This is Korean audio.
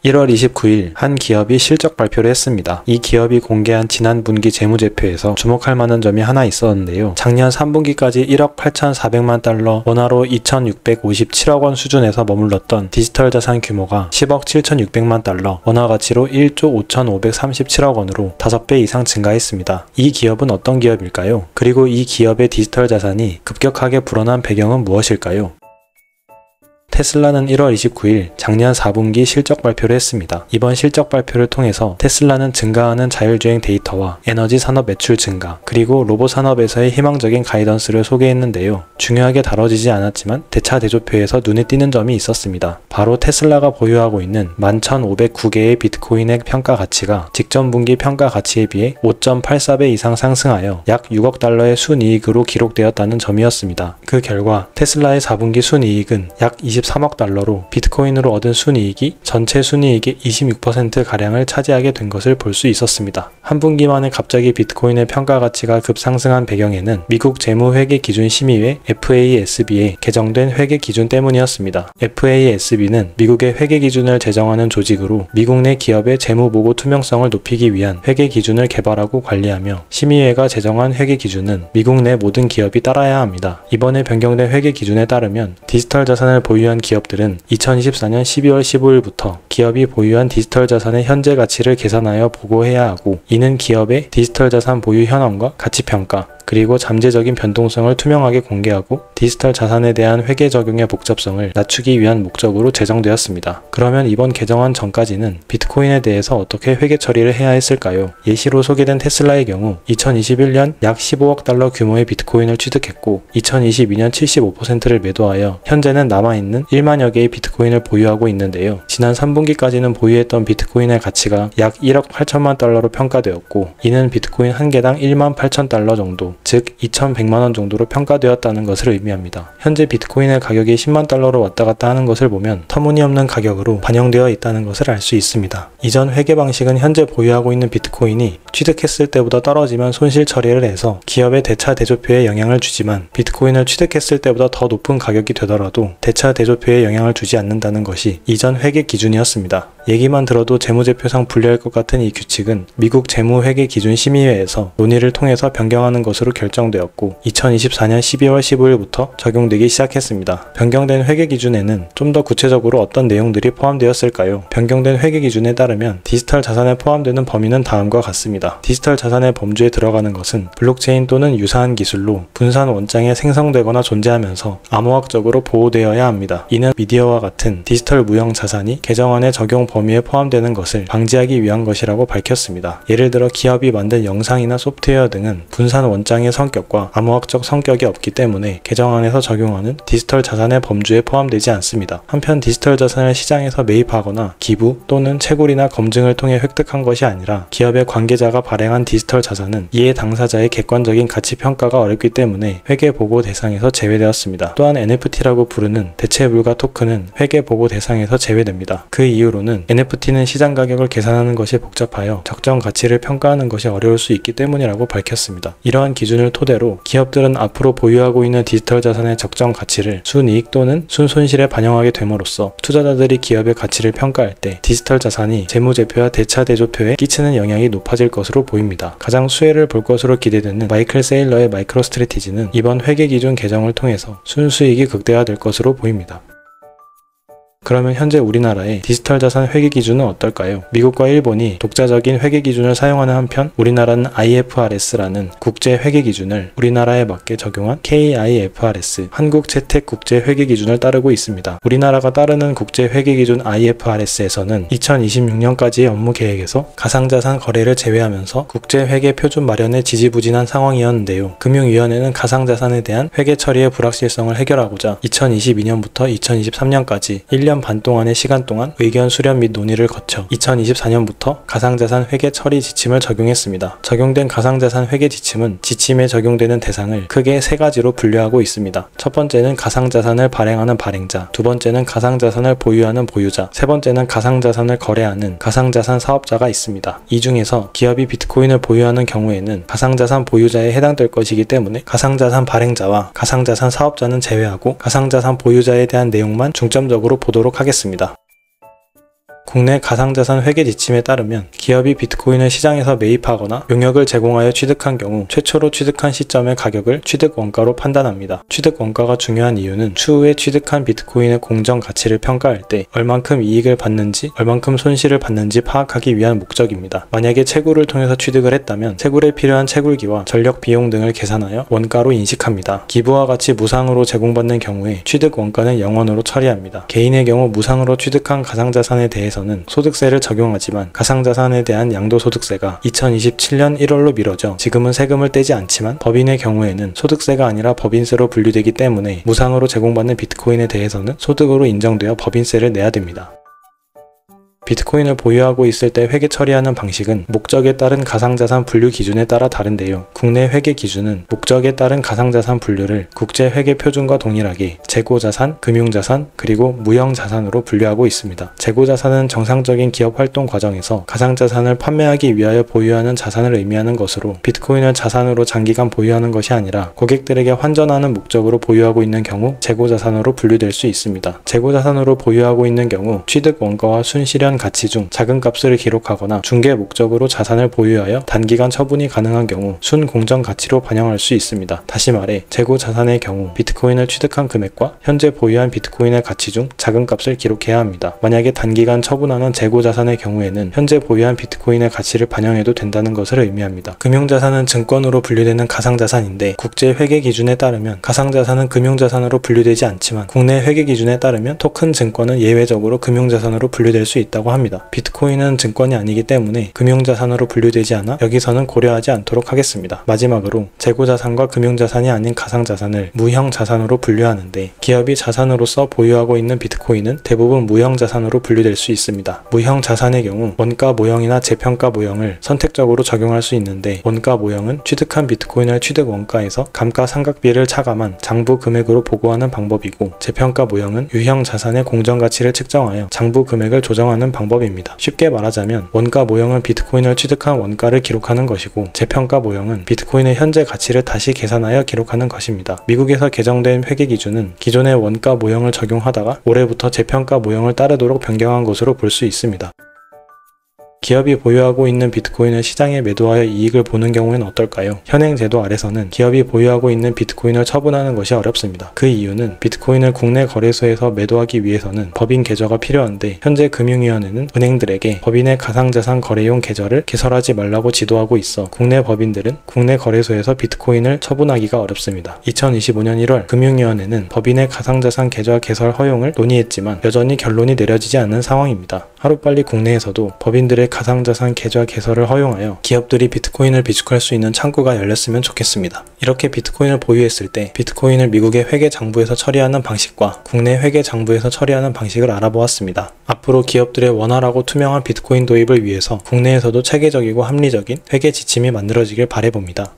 1월 29일 한 기업이 실적 발표를 했습니다. 이 기업이 공개한 지난 분기 재무제표에서 주목할 만한 점이 하나 있었는데요. 작년 3분기까지 1억 8,400만 달러, 원화로 2,657억 원 수준에서 머물렀던 디지털 자산 규모가 10억 7,600만 달러, 원화 가치로 1조 5,537억 원으로 5배 이상 증가했습니다. 이 기업은 어떤 기업일까요? 그리고 이 기업의 디지털 자산이 급격하게 불어난 배경은 무엇일까요? 테슬라는 1월 29일 작년 4분기 실적 발표를 했습니다. 이번 실적 발표를 통해서 테슬라는 증가하는 자율주행 데이터와 에너지 산업 매출 증가, 그리고 로봇 산업에서의 희망적인 가이던스를 소개했는데요. 중요하게 다뤄지지 않았지만 대차 대조표에서 눈에 띄는 점이 있었습니다. 바로 테슬라가 보유하고 있는 11,509개의 비트코인의 평가 가치가 직전 분기 평가 가치에 비해 5.84배 이상 상승하여 약 6억 달러의 순이익으로 기록되었다는 점이었습니다. 그 결과 테슬라의 4분기 순이익은 약 23억 달러로 비트코인으로 얻은 순이익이 전체 순이익의 26%가량을 차지하게 된 것을 볼 수 있었습니다. 한 분기 만에 갑자기 비트코인의 평가 가치가 급상승한 배경에는 미국 재무회계기준심의회 FASB에 개정된 회계 기준 때문이었습니다. FASB는 미국의 회계 기준을 제정하는 조직으로 미국 내 기업의 재무보고 투명성을 높이기 위한 회계 기준을 개발하고 관리하며, 심의회가 제정한 회계 기준은 미국 내 모든 기업이 따라야 합니다. 이번에 변경된 회계 기준에 따르면 디지털 자산을 보유한 기업들은 2024년 12월 15일부터 기업이 보유한 디지털 자산의 현재 가치를 계산하여 보고해야 하고, 이는 기업의 디지털 자산 보유 현황과 가치 평가, 그리고 잠재적인 변동성을 투명하게 공개하고 디지털 자산에 대한 회계 적용의 복잡성을 낮추기 위한 목적으로 제정되었습니다. 그러면 이번 개정안 전까지는 비트코인에 대해서 어떻게 회계 처리를 해야 했을까요? 예시로 소개된 테슬라의 경우 2021년 약 15억 달러 규모의 비트코인을 취득했고 2022년 75%를 매도하여 현재는 남아있는 1만여 개의 비트코인을 보유하고 있는데요. 지난 3분기까지는 보유했던 비트코인의 가치가 약 1억 8천만 달러로 평가되었고, 이는 비트코인 한 개당 1만 8천 달러 정도, 즉 2,100만원 정도로 평가되었다는 것을 의미합니다. 현재 비트코인의 가격이 10만 달러로 왔다 갔다 하는 것을 보면 터무니없는 가격으로 반영되어 있다는 것을 알 수 있습니다. 이전 회계 방식은 현재 보유하고 있는 비트코인이 취득했을 때보다 떨어지면 손실 처리를 해서 기업의 대차 대조표에 영향을 주지만, 비트코인을 취득했을 때보다 더 높은 가격이 되더라도 대차 대조표에 영향을 주지 않는다는 것이 이전 회계 기준이었습니다. 얘기만 들어도 재무제표상 불리할 것 같은 이 규칙은 미국 재무회계기준심의회에서 논의를 통해서 변경하는 것으로 결정되었고 2024년 12월 15일부터 적용되기 시작했습니다. 변경된 회계기준에는 좀 더 구체적으로 어떤 내용들이 포함되었을까요? 변경된 회계기준에 따르면 디지털 자산에 포함되는 범위는 다음과 같습니다. 디지털 자산의 범주에 들어가는 것은 블록체인 또는 유사한 기술로 분산 원장에 생성되거나 존재하면서 암호학적으로 보호되어야 합니다. 이는 미디어와 같은 디지털 무형 자산이 개정안의 적용 범위에 포함되는 것을 방지하기 위한 것이라고 밝혔습니다. 예를 들어 기업이 만든 영상이나 소프트웨어 등은 분산 원장의 성격과 암호학적 성격이 없기 때문에 개정안에서 적용하는 디지털 자산의 범주에 포함되지 않습니다. 한편 디지털 자산을 시장에서 매입하거나 기부 또는 채굴이나 검증을 통해 획득한 것이 아니라 기업의 관계자가 발행한 디지털 자산은 이해 당사자의 객관적인 가치 평가가 어렵기 때문에 회계 보고 대상에서 제외되었습니다. 또한 NFT라고 부르는 대체 불가 토큰은 회계 보고 대상에서 제외됩니다. 그 이유로는 NFT는 시장 가격을 계산하는 것이 복잡하여 적정 가치를 평가하는 것이 어려울 수 있기 때문이라고 밝혔습니다. 이러한 기준을 토대로 기업들은 앞으로 보유하고 있는 디지털 자산의 적정 가치를 순이익 또는 순손실에 반영하게 됨으로써 투자자들이 기업의 가치를 평가할 때 디지털 자산이 재무제표와 대차 대조표에 끼치는 영향이 높아질 것으로 보입니다. 가장 수혜를 볼 것으로 기대되는 마이클 세일러의 마이크로스트래티지는 이번 회계기준 개정을 통해서 순수익이 극대화될 것으로 보입니다. 그러면 현재 우리나라의 디지털 자산 회계 기준은 어떨까요? 미국과 일본이 독자적인 회계 기준을 사용하는 한편 우리나라는 IFRS라는 국제 회계 기준을 우리나라에 맞게 적용한 KIFRS 한국채택국제 회계 기준을 따르고 있습니다. 우리나라가 따르는 국제 회계 기준 IFRS에서는 2026년까지의 업무 계획에서 가상자산 거래를 제외하면서 국제 회계 표준 마련에 지지부진한 상황이었는데요. 금융위원회는 가상자산에 대한 회계 처리의 불확실성을 해결하고자 2022년부터 2023년까지 1년 반 동안의 시간 동안 의견 수렴 및 논의를 거쳐 2024년부터 가상자산 회계 처리 지침을 적용했습니다. 적용된 가상자산 회계 지침은 지침에 적용되는 대상을 크게 세 가지로 분류하고 있습니다. 첫 번째는 가상자산을 발행하는 발행자, 두 번째는 가상자산을 보유하는 보유자, 세 번째는 가상자산을 거래하는 가상자산 사업자가 있습니다. 이 중에서 기업이 비트코인을 보유하는 경우에는 가상자산 보유자에 해당될 것이기 때문에 가상자산 발행자와 가상자산 사업자는 제외하고 가상자산 보유자에 대한 내용만 중점적으로 보도록 하겠습니다. 국내 가상자산 회계 지침에 따르면 기업이 비트코인을 시장에서 매입하거나 용역을 제공하여 취득한 경우 최초로 취득한 시점의 가격을 취득 원가로 판단합니다. 취득 원가가 중요한 이유는 추후에 취득한 비트코인의 공정 가치를 평가할 때 얼만큼 이익을 받는지 얼만큼 손실을 받는지 파악하기 위한 목적입니다. 만약에 채굴을 통해서 취득을 했다면 채굴에 필요한 채굴기와 전력 비용 등을 계산하여 원가로 인식합니다. 기부와 같이 무상으로 제공받는 경우에 취득 원가는 0원으로 처리합니다. 개인의 경우 무상으로 취득한 가상자산에 대해서는 소득세를 적용하지만 가상자산에 대한 양도소득세가 2027년 1월로 미뤄져 지금은 세금을 떼지 않지만 법인의 경우에는 소득세가 아니라 법인세로 분류되기 때문에 무상으로 제공받는 비트코인에 대해서는 소득으로 인정되어 법인세를 내야 됩니다. 비트코인을 보유하고 있을 때 회계 처리하는 방식은 목적에 따른 가상자산 분류 기준에 따라 다른데요. 국내 회계 기준은 목적에 따른 가상자산 분류를 국제 회계 표준과 동일하게 재고자산, 금융자산, 그리고 무형자산으로 분류하고 있습니다. 재고자산은 정상적인 기업 활동 과정에서 가상자산을 판매하기 위하여 보유하는 자산을 의미하는 것으로 비트코인을 자산으로 장기간 보유하는 것이 아니라 고객들에게 환전하는 목적으로 보유하고 있는 경우 재고자산으로 분류될 수 있습니다. 재고자산으로 보유하고 있는 경우 취득 원가와 순실현 가치 중 작은 값을 기록하거나 중개 목적으로 자산을 보유하여 단기간 처분이 가능한 경우 순공정 가치로 반영할 수 있습니다. 다시 말해 재고 자산의 경우 비트코인을 취득한 금액과 현재 보유한 비트코인의 가치 중 작은 값을 기록해야 합니다. 만약에 단기간 처분하는 재고 자산의 경우에는 현재 보유한 비트코인의 가치를 반영해도 된다는 것을 의미합니다. 금융자산은 증권으로 분류되는 가상자산인데 국제 회계 기준에 따르면 가상자산은 금융자산으로 분류되지 않지만 국내 회계 기준에 따르면 토큰 증권은 예외적으로 금융자산으로 분류될 수 있다고 합니다. 비트코인은 증권이 아니기 때문에 금융자산으로 분류되지 않아 여기서는 고려하지 않도록 하겠습니다. 마지막으로 재고자산과 금융자산이 아닌 가상자산을 무형자산으로 분류하는데 기업이 자산으로서 보유하고 있는 비트코인은 대부분 무형자산으로 분류될 수 있습니다. 무형자산의 경우 원가 모형이나 재평가 모형을 선택적으로 적용할 수 있는데 원가 모형은 취득한 비트코인을 취득 원가에서 감가상각비를 차감한 장부 금액으로 보고하는 방법이고 재평가 모형은 유형 자산의 공정가치를 측정하여 장부 금액을 조정하는 방법입니다. 쉽게 말하자면 원가 모형은 비트코인을 취득한 원가를 기록하는 것이고 재평가 모형은 비트코인의 현재 가치를 다시 계산하여 기록하는 것입니다. 미국에서 개정된 회계 기준은 기존의 원가 모형을 적용하다가 올해부터 재평가 모형을 따르도록 변경한 것으로 볼 수 있습니다. 기업이 보유하고 있는 비트코인을 시장에 매도하여 이익을 보는 경우에는 어떨까요? 현행 제도 아래서는 기업이 보유하고 있는 비트코인을 처분하는 것이 어렵습니다. 그 이유는 비트코인을 국내 거래소에서 매도하기 위해서는 법인 계좌가 필요한데 현재 금융위원회는 은행들에게 법인의 가상자산 거래용 계좌를 개설하지 말라고 지도하고 있어 국내 법인들은 국내 거래소에서 비트코인을 처분하기가 어렵습니다. 2025년 1월 금융위원회는 법인의 가상자산 계좌 개설 허용을 논의했지만 여전히 결론이 내려지지 않는 상황입니다. 하루빨리 국내에서도 법인들의 가상자산 계좌 개설을 허용하여 기업들이 비트코인을 비축할 수 있는 창구가 열렸으면 좋겠습니다. 이렇게 비트코인을 보유했을 때 비트코인을 미국의 회계 장부에서 처리하는 방식과 국내 회계 장부에서 처리하는 방식을 알아보았습니다. 앞으로 기업들의 원활하고 투명한 비트코인 도입을 위해서 국내에서도 체계적이고 합리적인 회계 지침이 만들어지길 바라봅니다.